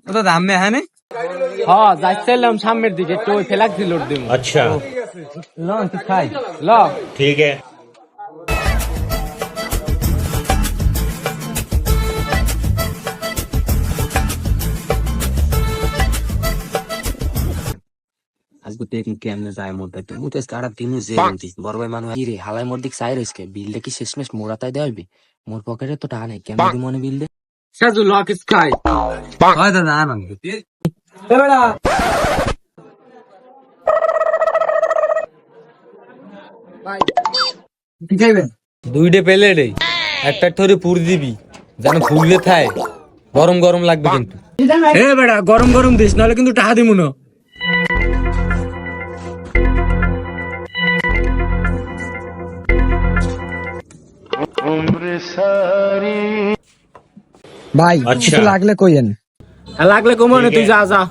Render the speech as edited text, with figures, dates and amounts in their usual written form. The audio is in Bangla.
তো দাম মে হ্যাঁ হ্যাঁ যাচ্ছিলাম সামনের দিকে একটু ওই ফেলাক দিল দিব अच्छा ল তুই খাই ল ठीक है আজকে দেখুন কেমনে যায় মধ্যে মুই তো স্টার্ট দিমু যে বলতি বড় ভাই মানুষ কি রে হালাই মোর দিক চাই রইসকে বিলটা কি শেষমেশ মোড়াতাই দেওয়া হইবে মোর পকেটে তো টাকা নেই কেমন দি মনে বিল দে সাজু লক স্কাই হয় দাদা আনন্দ দুইটা পেলে রে একটা থরে পুর দিবি যেন ফুললে থায় গরম গরম লাগবে কিন্তু এ বেড়া গরম গরম দিস নাহলে কিন্তু টাকা দিমু না ভাই আচ্ছা। কিছু লাগলে কইেন। লাগলে কমনে তুই যা যা